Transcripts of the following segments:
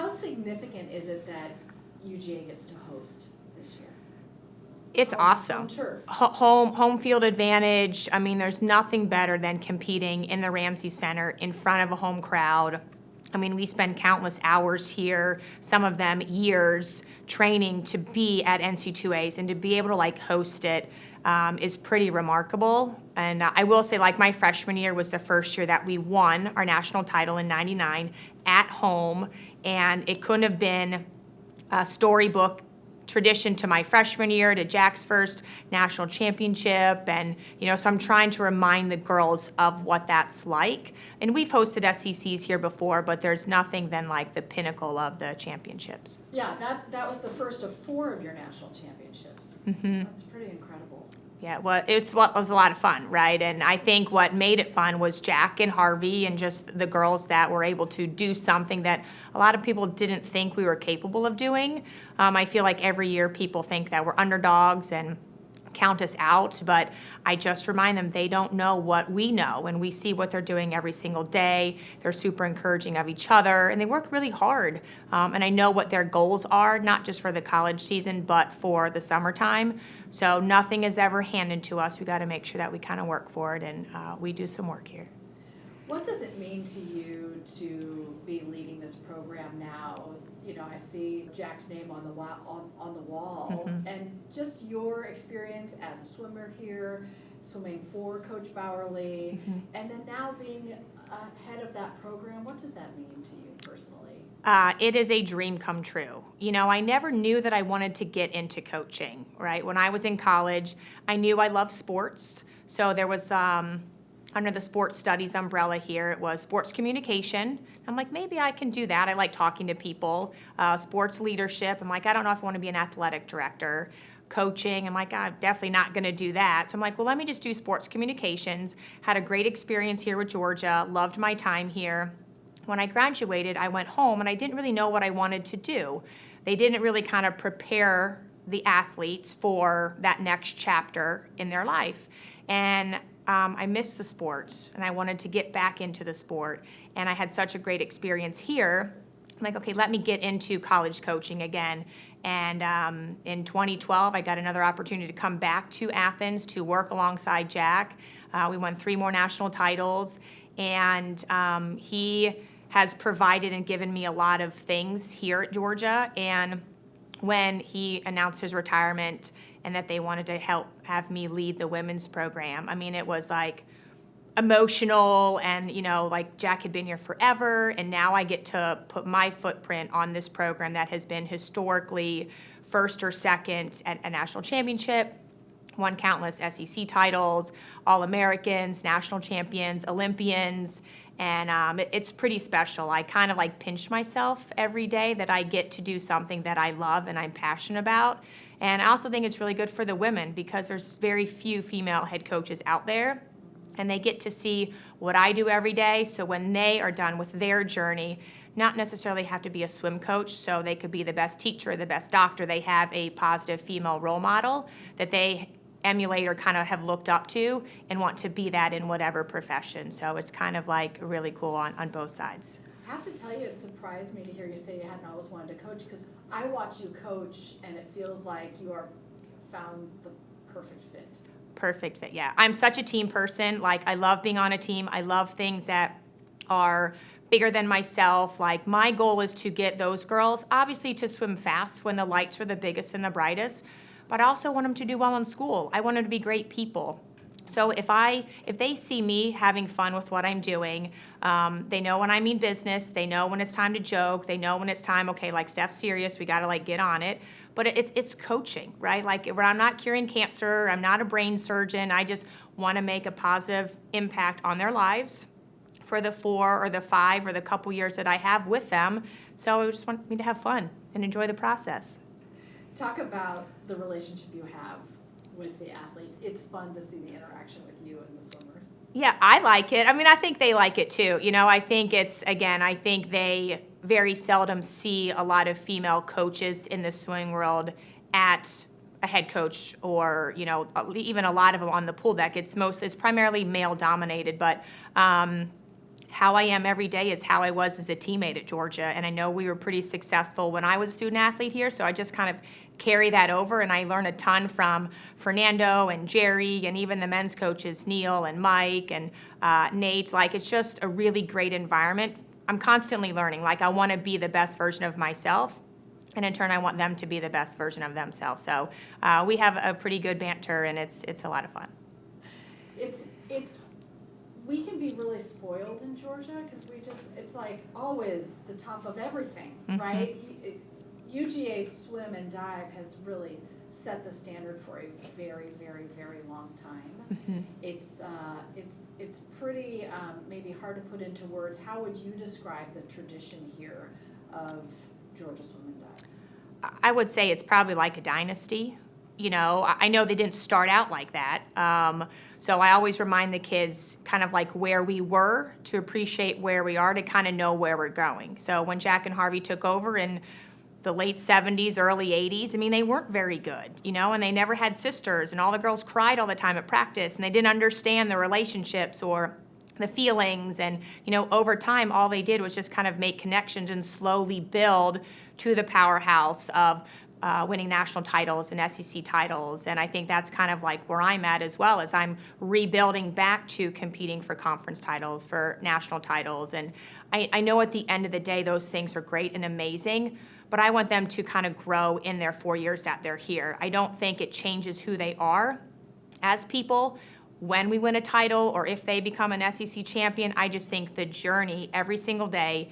How significant is it that UGA gets to host this year? It's awesome. Home turf. Home field advantage. I mean, there's nothing better than competing in the Ramsey Center in front of a home crowd. I mean, we spend countless hours here, some of them years, training to be at NC2As, and to be able to host it is pretty remarkable. And I will say, my freshman year was the first year that we won our national title in '99 at home, and it couldn't have been a storybook tradition to my freshman year, to Jack's first national championship. And, so I'm trying to remind the girls of what that's like. And we've hosted SECs here before, but there's nothing than the pinnacle of the championships. Yeah, that was the first of 4 of your national championships. Mm-hmm. That's pretty incredible. Yeah, well, it was a lot of fun, right? And I think what made it fun was Jack and Harvey and just the girls that were able to do something that a lot of people didn't think we were capable of doing. I feel like every year people think that we're underdogs and count us out, but I just remind them they don't know what we know, and we see what they're doing every single day. They're super encouraging of each other, and they work really hard. And I know what their goals are, not just for the college season, but for the summertime. So nothing is ever handed to us. We got to make sure that we kind of work for it, and we do some work here. What does it mean to you to be leading this program now? I see Jack's name on the wall, Mm-hmm. and just your experience as a swimmer here, swimming for Coach Bowerly, Mm-hmm. and then now being head of that program. What does that mean to you personally? It is a dream come true. I never knew that I wanted to get into coaching, right? When I was in college, I knew I loved sports. So there was, under the sports studies umbrella here, it was sports communication. I'm like, maybe I can do that. I like talking to people. Sports leadership. I'm like, I don't know if I want to be an athletic director. Coaching, I'm like, I'm definitely not going to do that. So I'm like, well, let me just do sports communications. Had a great experience here with Georgia. Loved my time here. When I graduated, I went home, and I didn't really know what I wanted to do. They didn't really kind of prepare the athletes for that next chapter in their life. And I missed the sports, and I wanted to get back into the sport. And I had such a great experience here. I'm like, okay, let me get into college coaching again. And in 2012, I got another opportunity to come back to Athens to work alongside Jack. We won 3 more national titles, and he has provided and given me a lot of things here at Georgia. And when he announced his retirement and that they wanted to have me lead the women's program, I mean, it was emotional, and Jack had been here forever, and now I get to put my footprint on this program that has been historically first or second at a national championship, won countless SEC titles, All-Americans, national champions, Olympians, and it's pretty special. I kind of pinch myself every day that I get to do something that I love and I'm passionate about. And I also think it's really good for the women, because there's very few female head coaches out there, and they get to see what I do every day. So when they are done with their journey, not necessarily have to be a swim coach, so they could be the best teacher, the best doctor. They have a positive female role model that they emulate or kind of have looked up to and want to be that in whatever profession. So it's kind of really cool on both sides. I have to tell you, it surprised me to hear you say you hadn't always wanted to coach, because I watch you coach, and it feels like you are found the perfect fit. Perfect fit, yeah. I'm such a team person. I love being on a team. I love things that are bigger than myself. My goal is to get those girls, obviously, to swim fast when the lights are the biggest and the brightest, but I also want them to do well in school. I want them to be great people. So if they see me having fun with what I'm doing, they know when I mean business, they know when it's time to joke, they know when it's time, okay, Steph's serious, we gotta get on it. But it's coaching, right? I'm not curing cancer, I'm not a brain surgeon, I just wanna make a positive impact on their lives for the 4 or the 5 or the couple years that I have with them. So I just want me to have fun and enjoy the process. Talk about the relationship you have with the athletes. It's fun to see the interaction with you and the swimmers. Yeah, I like it. I mean, I think they like it too. I think I think they very seldom see a lot of female coaches in the swimming world at a head coach, or, even a lot of them on the pool deck. It's primarily male dominated, but how I am every day is how I was as a teammate at Georgia. And I know we were pretty successful when I was a student athlete here, so I just kind of carry that over, and I learn a ton from Fernando and Jerry and even the men's coaches, Neil and Mike and Nate. Like, it's just a really great environment. I'm constantly learning. Like, I want to be the best version of myself, and in turn, I want them to be the best version of themselves. So we have a pretty good banter, and it's a lot of fun. We can be really spoiled in Georgia because it's like always the top of everything, right? UGA swim and dive has really set the standard for a very, very, very long time. It's pretty maybe hard to put into words. How would you describe the tradition here of Georgia swim and dive? I would say it's probably like a dynasty. You know, I know they didn't start out like that. So I always remind the kids kind of like where we were to appreciate where we are, to kind of know where we're going. So when Jack and Harvey took over in the late 70s, early 80s, I mean, they weren't very good, you know, and they never had sisters, and all the girls cried all the time at practice, and they didn't understand the relationships or the feelings. And, you know, over time, all they did was just kind of make connections and slowly build to the powerhouse of winning national titles and SEC titles. And I think that's kind of like where I'm at as well, as I'm rebuilding back to competing for conference titles, for national titles. And I know at the end of the day, those things are great and amazing, but I want them to kind of grow in their 4 years that they're here. I don't think it changes who they are as people when we win a title or if they become an SEC champion. I just think the journey every single day,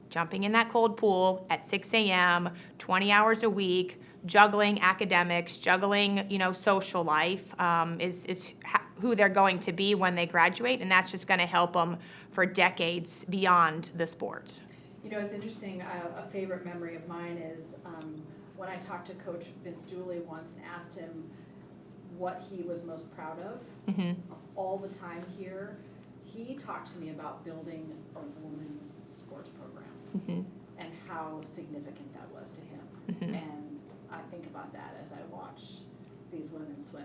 jumping in that cold pool at 6 a.m., 20 hours a week, juggling academics, juggling, you know, social life, is who they're going to be when they graduate, and that's just going to help them for decades beyond the sport. You know, it's interesting, a favorite memory of mine is when I talked to Coach Vince Dooley once and asked him what he was most proud of all the time here. He talked to me about building a women's sports program and how significant that was to him. And I think about that as I watch these women swim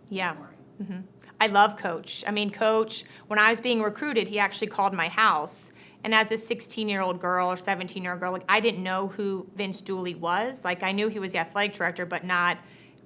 this morning. I love Coach. I mean, Coach, when I was being recruited, he actually called my house. And as a 16-year-old girl or 17-year-old girl, like, I didn't know who Vince Dooley was. Like, I knew he was the athletic director, but not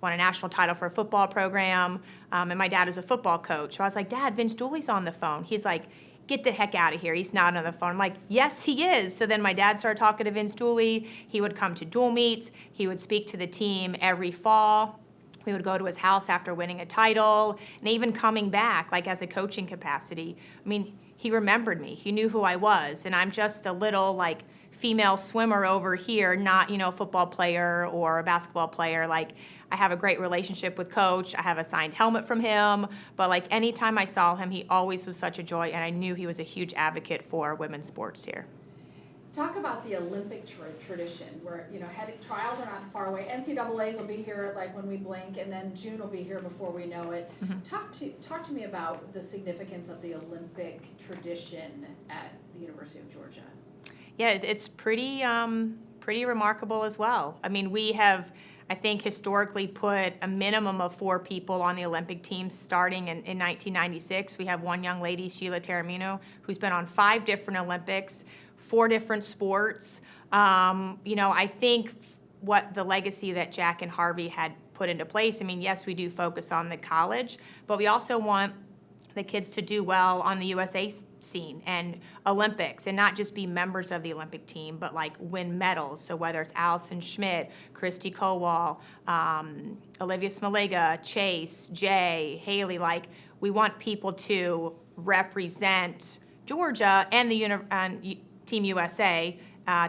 won a national title for a football program. And my dad is a football coach. So I was like, Dad, Vince Dooley's on the phone. He's like, get the heck out of here. He's not on the phone. I'm like, yes, he is. So then my dad started talking to Vince Dooley. He would come to dual meets. He would speak to the team every fall. We would go to his house after winning a title, and even coming back, like, as a coaching capacity. I mean, he remembered me. He knew who I was, and I'm just a little, like, female swimmer over here, not, you know, a football player or a basketball player. Like, I have a great relationship with Coach. I have a signed helmet from him, but, like, anytime I saw him, he always was such a joy, and I knew he was a huge advocate for women's sports here. Talk about the Olympic tradition where, you know, trials are not far away. NCAAs will be here like when we blink, and then June will be here before we know it. Talk to me about the significance of the Olympic tradition at the University of Georgia. Yeah, it's pretty remarkable as well. I mean, we have, I think, historically put a minimum of 4 people on the Olympic team starting in 1996. We have one young lady, Sheila Taramino, who's been on 5 different Olympics, 4 different sports. You know, I think what the legacy that Jack and Harvey had put into place, I mean, yes, we do focus on the college, but we also want the kids to do well on the USA scene and Olympics, and not just be members of the Olympic team, but, like, win medals. So whether it's Allison Schmidt, Christy Kowal, Olivia Smalega, Chase, Jay, Haley, like, we want people to represent Georgia and the Team USA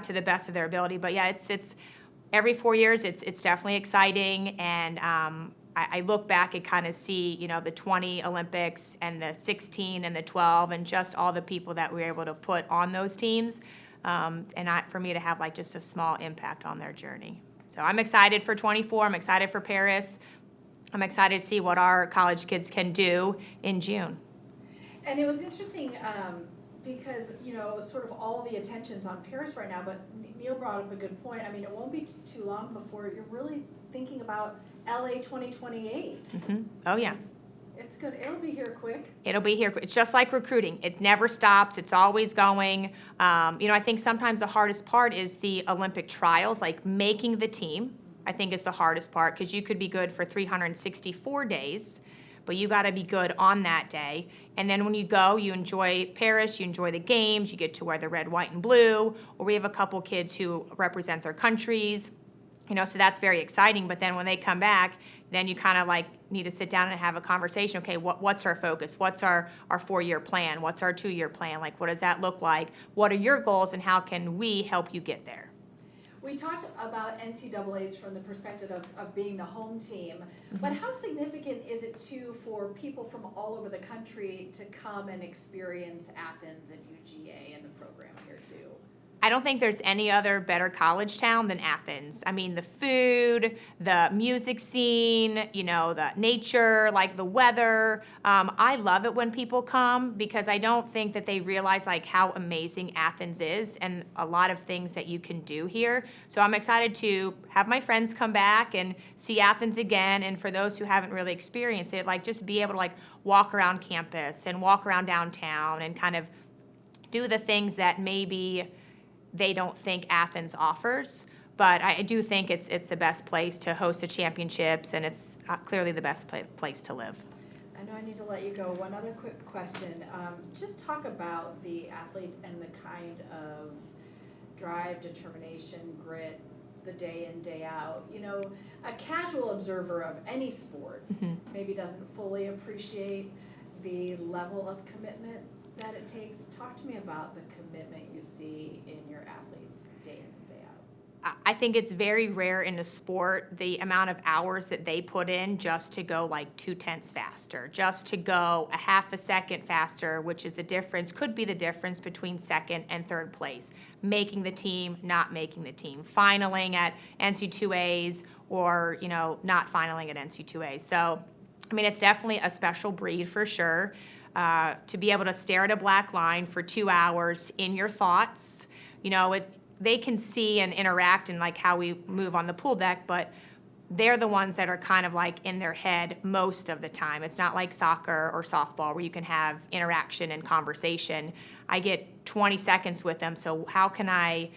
to the best of their ability. But yeah, it's every 4 years, it's definitely exciting, and I look back and kind of see, you know, the 20 Olympics and the 16 and the 12 and just all the people that we were able to put on those teams, and for me to have, like, just a small impact on their journey. So I'm excited for 24. I'm excited for Paris. I'm excited to see what our college kids can do in June. And it was interesting because, you know, sort of all the attention's on Paris right now, but Neil brought up a good point. I mean, it won't be too long before you're really thinking about LA 2028. Oh, yeah. It's good. It'll be here quick. It'll be here. It's just like recruiting. It never stops. It's always going. I think sometimes the hardest part is the Olympic trials, like making the team, I think is the hardest part, because you could be good for 364 days, but you got to be good on that day. And then when you go, you enjoy Paris, you enjoy the games, you get to wear the red, white, and blue, or we have a couple kids who represent their countries, so that's very exciting. But then when they come back, then you kind of like need to sit down and have a conversation. Okay, what's our focus? What's our 4-year plan? What's our 2-year plan? Like, what does that look like? What are your goals, and how can we help you get there? We talked about NCAAs from the perspective of being the home team, but how significant is it too for people from all over the country to come and experience Athens and UGA and the program here too? I don't think there's any other better college town than Athens. I mean, the food, the music scene, the nature, like the weather. I love it when people come, because I don't think that they realize like how amazing Athens is and a lot of things that you can do here. So I'm excited to have my friends come back and see Athens again. And for those who haven't really experienced it, like just be able to like walk around campus and walk around downtown and kind of do the things that maybe they don't think Athens offers. But I do think it's the best place to host the championships, and it's clearly the best place to live. I know I need to let you go. One other quick question. Just talk about the athletes and the kind of drive, determination, grit, the day in, day out. A casual observer of any sport maybe doesn't fully appreciate the level of commitment that it takes. Talk to me about the commitment you see in your athletes day in and day out. I think it's very rare in a sport, the amount of hours that they put in just to go like 0.2 faster, just to go a half a second faster, which is could be the difference between second and third place, making the team, not making the team, finaling at NC2As or, not finaling at NC2As. So, it's definitely a special breed for sure. To be able to stare at a black line for 2 hours in your thoughts, they can see and interact and like how we move on the pool deck, but they're the ones that are kind of like in their head most of the time. It's not like soccer or softball where you can have interaction and conversation. I get 20 seconds with them, so how can I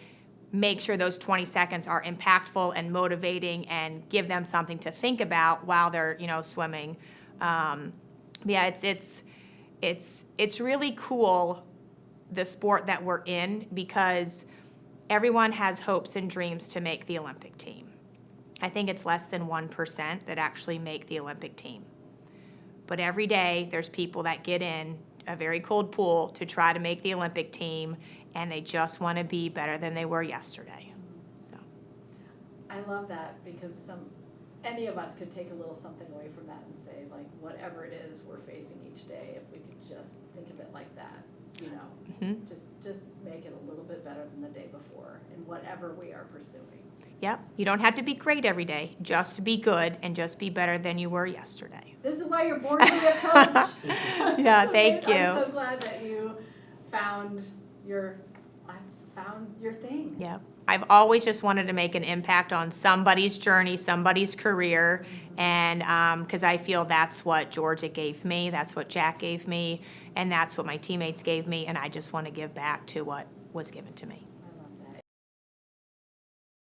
make sure those 20 seconds are impactful and motivating and give them something to think about while they're, swimming? It's really cool, the sport that we're in, because everyone has hopes and dreams to make the Olympic team. I think it's less than 1% that actually make the Olympic team. But every day there's people that get in a very cold pool to try to make the Olympic team, and they just want to be better than they were yesterday. So I love that, because any of us could take a little something away from that and say, like, whatever it is we're facing each day, if we could just think of it like that, just make it a little bit better than the day before in whatever we are pursuing. Yep, you don't have to be great every day, just be good and just be better than you were yesterday. This is why you're born to be a coach. Yeah, thank you. I'm so glad that you found your thing. Yep. I've always just wanted to make an impact on somebody's journey, somebody's career, and because I feel that's what Georgia gave me, that's what Jack gave me, and that's what my teammates gave me, and I just want to give back to what was given to me.